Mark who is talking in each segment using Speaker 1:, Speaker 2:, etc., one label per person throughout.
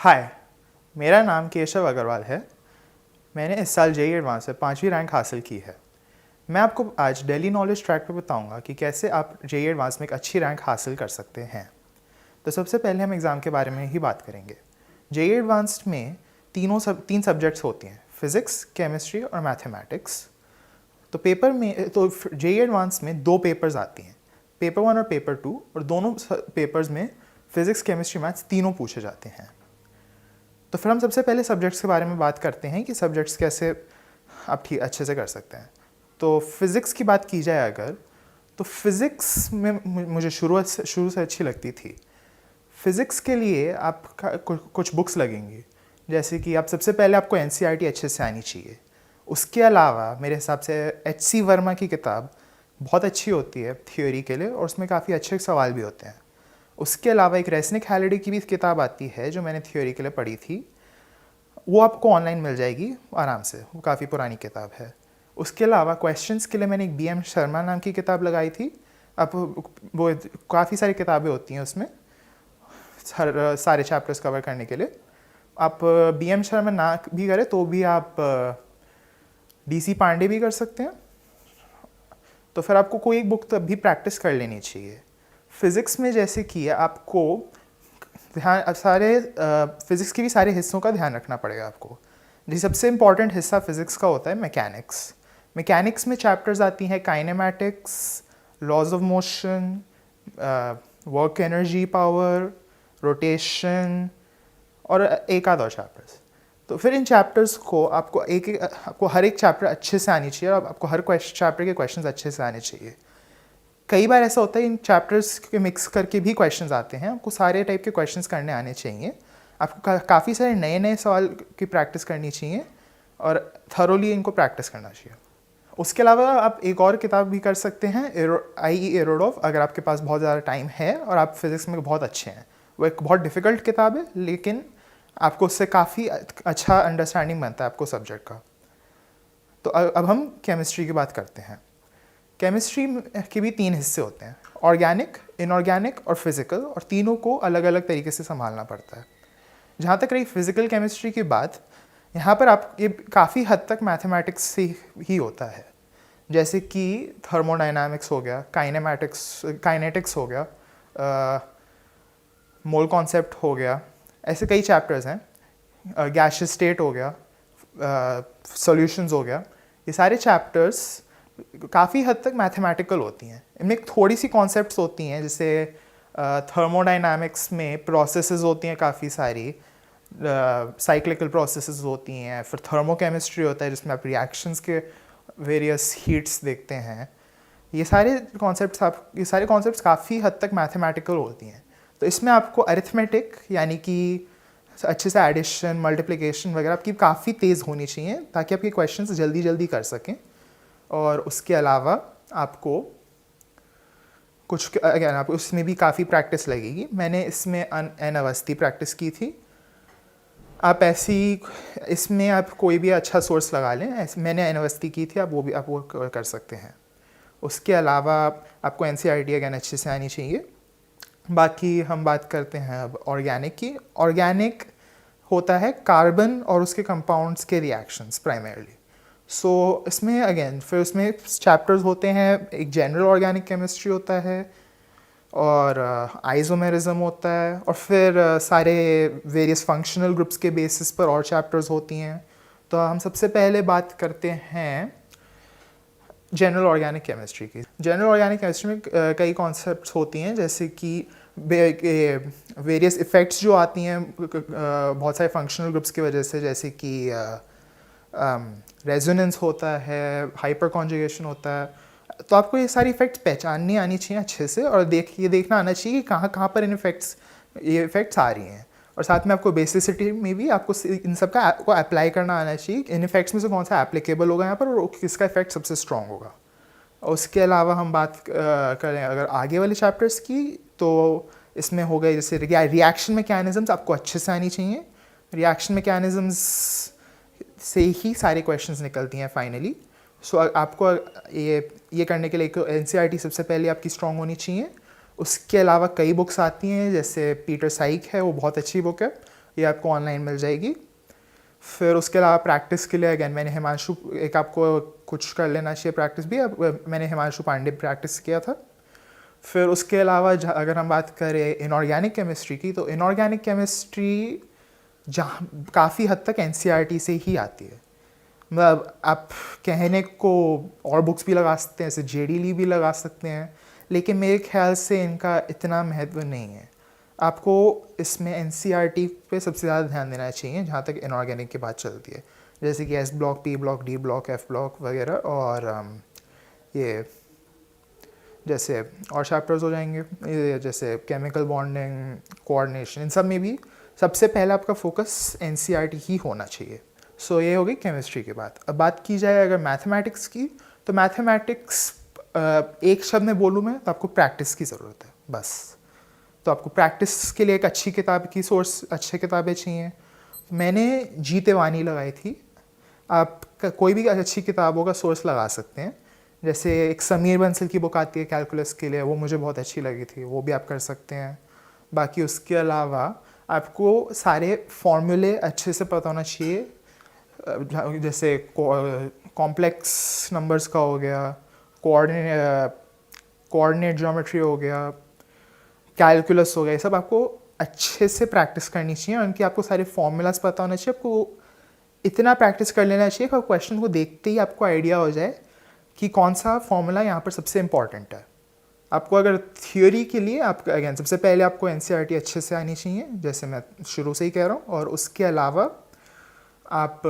Speaker 1: हाय, मेरा नाम केशव अग्रवाल है। मैंने इस साल जेईई एडवांस से 5वीं रैंक हासिल की है। मैं आपको आज दिल्ली नॉलेज ट्रैक पर बताऊंगा कि कैसे आप जेईई एडवांस में एक अच्छी रैंक हासिल कर सकते हैं। तो सबसे पहले हम एग्ज़ाम के बारे में ही बात करेंगे। जेईई एडवांस में तीन सब्जेक्ट्स होती हैं, फिज़िक्स, केमिस्ट्री और मैथमेटिक्स। तो जेईई एडवांस में 2 पेपर्स आती हैं, पेपर 1 और पेपर 2, और दोनों पेपर्स में फिज़िक्स, केमिस्ट्री, मैथ्स तीनों पूछे जाते हैं। तो फिर हम सबसे पहले सब्जेक्ट्स के बारे में बात करते हैं कि सब्जेक्ट्स कैसे आप ठीक अच्छे से कर सकते हैं। तो फिज़िक्स की बात की जाए अगर, तो फिज़िक्स में मुझे शुरू से अच्छी लगती थी। फ़िज़िक्स के लिए आपका कुछ बुक्स लगेंगी, जैसे कि सबसे पहले आपको एनसीईआरटी अच्छे से आनी चाहिए। उसके अलावा मेरे हिसाब से एचसी वर्मा की किताब बहुत अच्छी होती है थ्योरी के लिए, और उसमें काफ़ी अच्छे सवाल भी होते हैं। उसके अलावा एक रेसनिक हैलिडे की भी किताब आती है जो मैंने थ्योरी के लिए पढ़ी थी, वो आपको ऑनलाइन मिल जाएगी आराम से, वो काफ़ी पुरानी किताब है। उसके अलावा क्वेश्चंस के लिए मैंने एक बीएम शर्मा नाम की किताब लगाई थी। अब वो काफ़ी सारी किताबें होती हैं उसमें सारे चैप्टर्स कवर करने के लिए। आप बीएम शर्मा ना भी करें तो भी आप डीसी पांडे भी कर सकते हैं। तो फिर आपको कोई एक बुक तब भी प्रैक्टिस कर लेनी चाहिए। फिज़िक्स में जैसे कि आपको फिज़िक्स के भी सारे हिस्सों का ध्यान रखना पड़ेगा आपको। जी, सबसे इम्पॉर्टेंट हिस्सा फिज़िक्स का होता है मैकेनिक्स। मैकेनिक्स में चैप्टर्स आती हैं kinematics, laws of motion, work energy power, rotation और एक आध और चैप्टर्स। तो फिर इन चैप्टर्स को आपको हर एक चैप्टर अच्छे से आनी चाहिए, और आपको हर चैप्टर के क्वेश्चंस अच्छे से आने चाहिए। कई बार ऐसा होता है इन चैप्टर्स के मिक्स करके भी क्वेश्चंस आते हैं, आपको सारे टाइप के क्वेश्चंस करने आने चाहिए। आपको काफ़ी सारे नए नए सवाल की प्रैक्टिस करनी चाहिए और थरोली इनको प्रैक्टिस करना चाहिए। उसके अलावा आप एक और किताब भी कर सकते हैं, आई.ई. एरोडोव, अगर आपके पास बहुत ज़्यादा टाइम है और आप फिज़िक्स में बहुत अच्छे हैं। वो एक बहुत डिफ़िकल्ट किताब है, लेकिन आपको उससे काफ़ी अच्छा अंडरस्टैंडिंग बनता है आपको सब्जेक्ट का। तो अब हम केमिस्ट्री की बात करते हैं। केमिस्ट्री के भी 3 हिस्से होते हैं, ऑर्गेनिक, इनऑर्गेनिक और फिज़िकल, और तीनों को अलग अलग तरीके से संभालना पड़ता है। जहाँ तक रही फिज़िकल केमिस्ट्री की बात, यहाँ पर आप ये काफ़ी हद तक मैथमेटिक्स से ही होता है, जैसे कि थर्मोडाइनामिक्स हो गया, काइनेटिक्स हो गया, मोल कॉन्सेप्ट हो गया, ऐसे कई चैप्टर्स हैं, गैसियस स्टेट हो गया, सॉल्यूशंस हो गया। ये सारे चैप्टर्स काफ़ी हद तक मैथमेटिकल होती हैं। इनमें थोड़ी सी कॉन्सेप्ट्स होती हैं, जैसे थर्मोडाइनामिक्स में प्रोसेसेस होती हैं काफ़ी सारी, साइक्लिकल प्रोसेसेस होती हैं। फिर थर्मोकेमिस्ट्री होता है जिसमें आप रिएक्शंस के वेरियस हीट्स देखते हैं। ये सारे कॉन्सेप्ट्स काफ़ी हद तक मैथमेटिकल होती हैं। तो इसमें आपको अरिथमेटिक, यानी कि अच्छे से एडिशन, मल्टीप्लिकेशन वगैरह आपकी काफ़ी तेज़ होनी चाहिए, ताकि आपके क्वेश्चंस जल्दी जल्दी कर सकें। और उसके अलावा आपको आपको उसमें भी काफ़ी प्रैक्टिस लगेगी। मैंने इसमें एन अवस्थी प्रैक्टिस की थी। इसमें आप कोई भी अच्छा सोर्स लगा लें, मैंने एन अवस्थी की थी, आप वो कर सकते हैं। उसके अलावा आपको एनसीईआरटी अगेन अच्छे से आनी चाहिए। बाकी हम बात करते हैं अब ऑर्गेनिक की। ऑर्गेनिक होता है कार्बन और उसके कंपाउंड्स के रिएक्शंस प्राइमरली। इसमें अगेन फिर उसमें चैप्टर्स होते हैं, एक जनरल ऑर्गेनिक केमिस्ट्री होता है, और आइसोमेरिज्म होता है, और फिर सारे वेरियस फंक्शनल ग्रुप्स के बेसिस पर और चैप्टर्स होती हैं। तो हम सबसे पहले बात करते हैं जनरल ऑर्गेनिक केमिस्ट्री की। जनरल ऑर्गेनिक केमिस्ट्री में कई कॉन्सेप्ट्स होती हैं, जैसे कि वेरियस इफ़ेक्ट्स जो आती हैं बहुत सारे फंक्शनल ग्रुप्स की वजह से, जैसे कि रेजोनेंस होता है, हाइपर कॉन्जुगेशन होता है। तो आपको ये सारी इफ़ेक्ट्स पहचाननी आनी चाहिए अच्छे से, और देखना आना चाहिए कि कहाँ कहाँ पर ये इफ़ेक्ट्स आ रही हैं। और साथ में आपको बेसिसिटी में भी आपको इन सब का अप्लाई करना आना चाहिए, इन इफ़ेक्ट्स में से कौन सा एप्लीकेबल होगा यहाँ पर और किसका इफ़ेक्ट सबसे स्ट्रॉन्ग होगा। उसके अलावा हम बात करें अगर आगे वाले चैप्टर्स की, तो इसमें हो गए जैसे रिएक्शन मैकेनिज़म्स आपको अच्छे से आनी चाहिए। रिएक्शन मैकेनिज़म्स से ही सारे क्वेश्चंस निकलती हैं फाइनली। आपको ये करने के लिए एनसीईआरटी सबसे पहले आपकी स्ट्रॉन्ग होनी चाहिए। उसके अलावा कई बुक्स आती हैं, जैसे पीटर साइक है, वो बहुत अच्छी बुक है। ये आपको ऑनलाइन मिल जाएगी। फिर उसके अलावा प्रैक्टिस के लिए अगेन मैंने हिमांशु, एक आपको कुछ कर लेना चाहिए प्रैक्टिस भी, अब मैंने हिमांशु पांडे प्रैक्टिस किया था। फिर उसके अलावा अगर हम बात करें इनऑर्गेनिक केमिस्ट्री की, तो इनऑर्गेनिक केमिस्ट्री जहाँ काफ़ी हद तक एनसीईआरटी से ही आती है। मतलब आप कहने को और बुक्स भी लगा सकते हैं, जैसे जेडीली भी लगा सकते हैं, लेकिन मेरे ख्याल से इनका इतना महत्व नहीं है। आपको इसमें एनसीईआरटी पे सबसे ज़्यादा ध्यान देना चाहिए जहाँ तक इनऑर्गेनिक की बात चलती है, जैसे कि S block, P block, D block, F block वगैरह, और ये जैसे और चैप्टर्स हो जाएंगे, ये जैसे केमिकल बॉन्डिंग, कोऑर्डिनेशन, इन सब में भी सबसे पहले आपका फोकस एनसीईआरटी ही होना चाहिए। सो ये हो गई केमिस्ट्री की बात। अब बात की जाए अगर मैथमेटिक्स की, तो मैथमेटिक्स एक शब्द में बोलूँ मैं तो आपको प्रैक्टिस की ज़रूरत है बस। तो आपको प्रैक्टिस के लिए एक अच्छी किताब की सोर्स, अच्छी किताबें चाहिए। मैंने जी तिवानी लगाई थी। आप कोई भी अच्छी किताबों का सोर्स लगा सकते हैं, जैसे एक समीर बंसल की बुक आती है कैलकुलस के लिए, वो मुझे बहुत अच्छी लगी थी, वो भी आप कर सकते हैं। बाकी उसके अलावा आपको सारे फॉर्मूले अच्छे से पता होना चाहिए, जैसे कॉम्प्लेक्स नंबर्स का हो गया, कोऑर्डिनेट ज्योमेट्री हो गया, कैलकुलस हो गया, ये सब आपको अच्छे से प्रैक्टिस करनी चाहिए और उनकी आपको सारे फॉर्मूलाज पता होना चाहिए। आपको इतना प्रैक्टिस कर लेना चाहिए कि क्वेश्चन को देखते ही आपको आइडिया हो जाए कि कौन सा फॉर्मूला यहाँ पर सबसे इंपॉर्टेंट है। आपको अगर थियोरी के लिए आप अगेन सबसे पहले आपको एनसीईआरटी अच्छे से आनी चाहिए, जैसे मैं शुरू से ही कह रहा हूँ, और उसके अलावा आप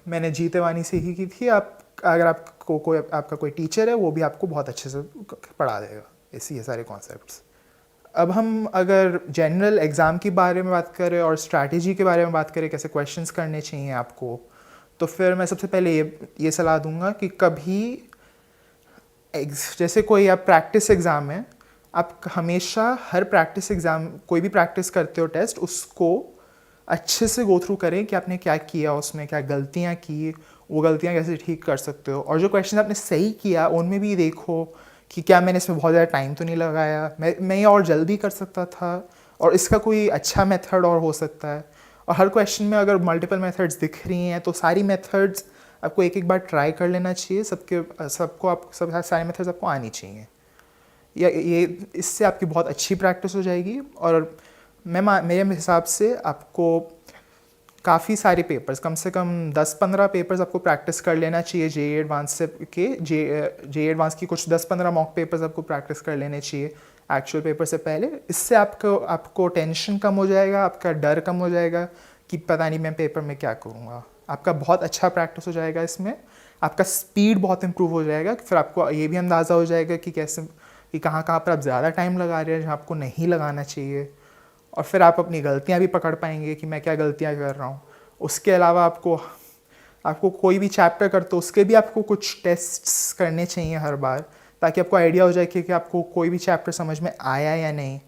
Speaker 1: मैंने जी तिवानी से ही की थी। आप अगर आपको कोई आपका कोई टीचर है, वो भी आपको बहुत अच्छे से पढ़ा देगा ये सारे कॉन्सेप्ट्स। अब हम अगर जनरल एग्ज़ाम के बारे में बात करें और स्ट्रैटेजी के बारे में बात करें, कैसे क्वेश्चंस करने चाहिए आपको, तो फिर मैं सबसे पहले ये सलाह दूंगा कि कभी जैसे कोई आप प्रैक्टिस एग्ज़ाम है, आप हमेशा हर प्रैक्टिस एग्ज़ाम, कोई भी प्रैक्टिस करते हो टेस्ट, उसको अच्छे से गो थ्रू करें कि आपने क्या किया, उसमें क्या गलतियाँ की, वो गलतियाँ कैसे ठीक कर सकते हो, और जो क्वेश्चन आपने सही किया उनमें भी देखो कि क्या मैंने इसमें बहुत ज़्यादा टाइम तो नहीं लगाया, मैं ये और जल्दी कर सकता था, और इसका कोई अच्छा मेथड और हो सकता है। और हर क्वेश्चन में अगर मल्टीपल मेथड्स दिख रही हैं तो सारी मेथड्स आपको एक एक बार ट्राई कर लेना चाहिए, सबको आप सब सारे मेथड्स आपको आनी चाहिए। ये इससे आपकी बहुत अच्छी प्रैक्टिस हो जाएगी। और मेरे हिसाब से आपको काफ़ी सारे पेपर्स, कम से कम 10-15 पेपर्स आपको प्रैक्टिस कर लेना चाहिए जेईई एडवांस से के जेईई एडवांस की कुछ 10-15 मॉक पेपर्स आपको प्रैक्टिस कर लेने चाहिए एक्चुअल पेपर से पहले। इससे आपको टेंशन कम हो जाएगा, आपका डर कम हो जाएगा कि पता नहीं मैं पेपर में क्या करूँगा। आपका बहुत अच्छा प्रैक्टिस हो जाएगा इसमें, आपका स्पीड बहुत इम्प्रूव हो जाएगा। फिर आपको ये भी अंदाज़ा हो जाएगा कि कैसे, कि कहाँ पर आप ज़्यादा टाइम लगा रहे हैं जहाँ आपको नहीं लगाना चाहिए, और फिर आप अपनी गलतियाँ भी पकड़ पाएंगे कि मैं क्या गलतियाँ कर रहा हूँ। उसके अलावा आपको कोई भी चैप्टर करते हो उसके भी आपको कुछ टेस्ट्स करने चाहिए हर बार, ताकि आपको आइडिया हो जाए कि आपको कोई भी चैप्टर समझ में आया या नहीं।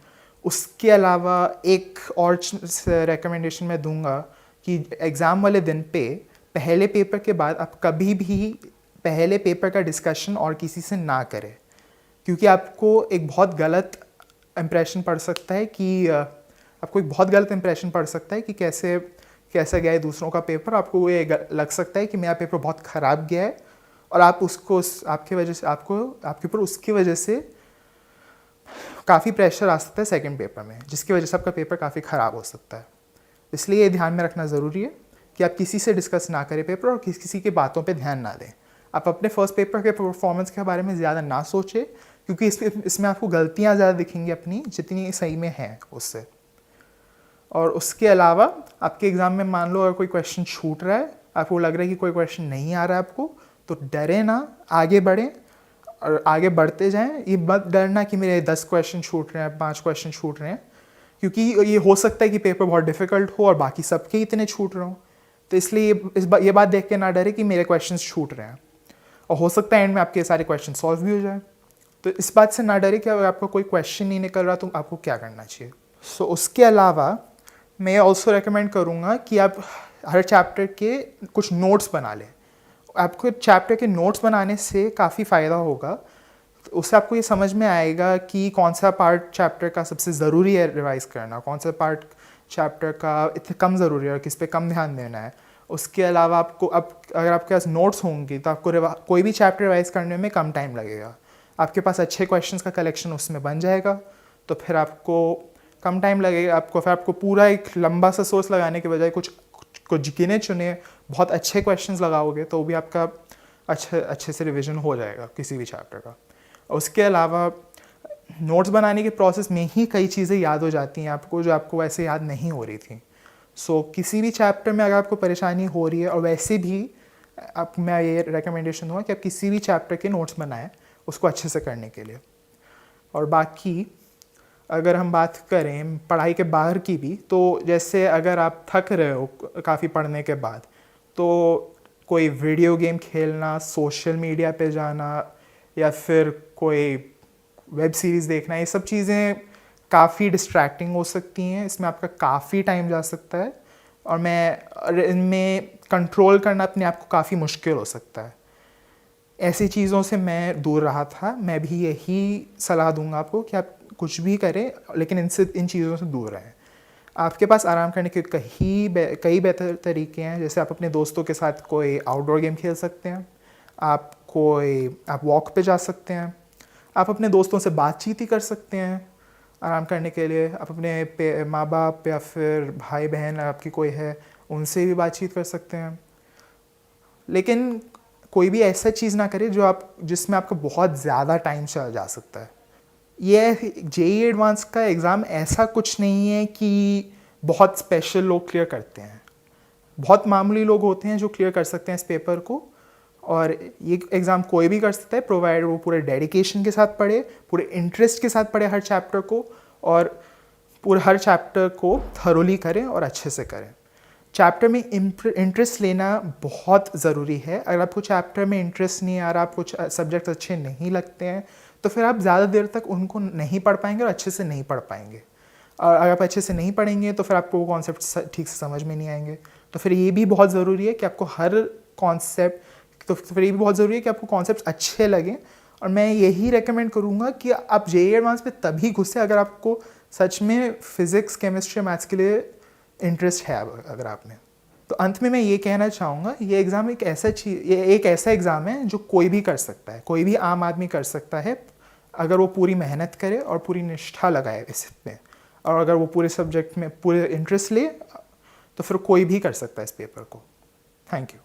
Speaker 1: उसके अलावा एक और रिकमेंडेशन मैं दूंगा कि एग्ज़ाम वाले दिन पे पहले पेपर के बाद आप कभी भी पहले पेपर का डिस्कशन और किसी से ना करें, क्योंकि आपको एक बहुत गलत इम्प्रेशन पड़ सकता है कि कैसे गया है दूसरों का पेपर। आपको ये लग सकता है कि मेरा पेपर बहुत ख़राब गया है, और आपके ऊपर उसकी वजह से काफ़ी प्रेशर आ सकता है सेकंड पेपर में, जिसकी वजह से आपका पेपर काफ़ी ख़राब हो सकता है। इसलिए ये ध्यान में रखना ज़रूरी है कि आप किसी से डिस्कस ना करें पेपर, और किसी की बातों पे ध्यान ना दें। आप अपने फर्स्ट पेपर के परफॉर्मेंस के बारे में ज़्यादा ना सोचें, क्योंकि इसमें आपको गलतियाँ ज़्यादा दिखेंगी अपनी, जितनी सही में हैं उससे। और उसके अलावा आपके एग्ज़ाम में मान लो अगर कोई क्वेश्चन छूट रहा है, आपको लग रहा है कि कोई क्वेश्चन नहीं आ रहा है आपको, तो डरे ना, आगे बढ़ें और आगे बढ़ते जाएं। ये मत डरना कि मेरे 10 क्वेश्चन छूट रहे हैं, 5 क्वेश्चन छूट रहे हैं, क्योंकि ये हो सकता है कि पेपर बहुत डिफ़िकल्ट हो और बाकी सबके इतने छूट रहे हो। तो इसलिए ये बात देख के ना डरे कि मेरे क्वेश्चन छूट रहे हैं, और हो सकता है एंड में आपके सारे क्वेश्चन सॉल्व भी हो जाए। तो इस बात से ना डरे कि अगर आपका कोई क्वेश्चन नहीं निकल रहा तो आपको क्या करना चाहिए। सो उसके अलावा मैं ऑल्सो रेकमेंड करूँगा कि आप हर चैप्टर के कुछ नोट्स बना लें। आपको चैप्टर के नोट्स बनाने से काफ़ी फ़ायदा होगा। उससे आपको ये समझ में आएगा कि कौन सा पार्ट चैप्टर का सबसे ज़रूरी है रिवाइज़ करना, कौन सा पार्ट चैप्टर का इतना कम ज़रूरी है और किस पे कम ध्यान देना है। उसके अलावा आपको अब अगर आपके पास नोट्स होंगी तो आपको कोई भी चैप्टर रिवाइज करने में कम टाइम लगेगा। आपके पास अच्छे क्वेश्चंस का कलेक्शन उसमें बन जाएगा, तो फिर आपको कम टाइम लगेगा। आपको पूरा एक लंबा सा सोर्स लगाने के बजाय कुछ गिने चुने बहुत अच्छे क्वेश्चंस लगाओगे तो भी आपका अच्छे से रिवीजन हो जाएगा किसी भी चैप्टर का। उसके अलावा नोट्स बनाने के प्रोसेस में ही कई चीज़ें याद हो जाती हैं आपको जो आपको वैसे याद नहीं हो रही थी। किसी भी चैप्टर में अगर आपको परेशानी हो रही है, और वैसे भी मैं ये रिकमेंडेशन दूंगा कि आप किसी भी चैप्टर के नोट्स बनाएं उसको अच्छे से करने के लिए। और बाकी अगर हम बात करें पढ़ाई के बाहर की भी, तो जैसे अगर आप थक रहे हो काफ़ी पढ़ने के बाद, तो कोई वीडियो गेम खेलना, सोशल मीडिया पे जाना, या फिर कोई वेब सीरीज़ देखना, ये सब चीज़ें काफ़ी डिस्ट्रैक्टिंग हो सकती हैं। इसमें आपका काफ़ी टाइम जा सकता है और इनमें कंट्रोल करना अपने आप को काफ़ी मुश्किल हो सकता है। ऐसी चीज़ों से मैं दूर रहा था। मैं भी यही सलाह दूंगा आपको कि आप कुछ भी करें लेकिन इन चीज़ों से दूर रहें। आपके पास आराम करने के कई बेहतर तरीके हैं। जैसे आप अपने दोस्तों के साथ कोई आउटडोर गेम खेल सकते हैं, आप वॉक पे जा सकते हैं, आप अपने दोस्तों से बातचीत ही कर सकते हैं आराम करने के लिए। आप अपने माँ बाप या फिर भाई बहन आपकी कोई है उनसे भी बातचीत कर सकते हैं। लेकिन कोई भी ऐसा चीज़ ना करें जिसमें आपका बहुत ज़्यादा टाइम चला जा सकता है। ये जेईई एडवांस का एग्ज़ाम ऐसा कुछ नहीं है कि बहुत स्पेशल लोग क्लियर करते हैं। बहुत मामूली लोग होते हैं जो क्लियर कर सकते हैं इस पेपर को, और ये एग्ज़ाम कोई भी कर सकता है प्रोवाइड वो पूरे डेडिकेशन के साथ पढ़े, पूरे इंटरेस्ट के साथ पढ़े हर चैप्टर को, और पूरे हर चैप्टर को थरोली करें और अच्छे से करें। चैप्टर में इंटरेस्ट लेना बहुत ज़रूरी है। अगर आपको चैप्टर में इंटरेस्ट नहीं आ रहा, आपको सब्जेक्ट अच्छे नहीं लगते हैं, तो फिर आप ज़्यादा देर तक उनको नहीं पढ़ पाएंगे और अच्छे से नहीं पढ़ पाएंगे। और अगर आप अच्छे से नहीं पढ़ेंगे तो फिर आपको वो कॉन्सेप्ट ठीक से समझ में नहीं आएंगे। तो फिर ये भी बहुत ज़रूरी है कि आपको आपको कॉन्सेप्ट अच्छे लगें। और मैं यही रेकमेंड करूँगा कि आप जेईई एडवांस पे तभी घुसे अगर आपको सच में फिज़िक्स, केमिस्ट्री, मैथ्स के लिए इंटरेस्ट है। अगर आप में, तो अंत में मैं ये कहना चाहूँगा, ये एग्ज़ाम एक ऐसा एग्ज़ाम है जो कोई भी कर सकता है, कोई भी आम आदमी कर सकता है अगर वो पूरी मेहनत करे और पूरी निष्ठा लगाए इसमें, और अगर वो पूरे सब्जेक्ट में पूरे इंटरेस्ट ले तो फिर कोई भी कर सकता है इस पेपर को। Thank you.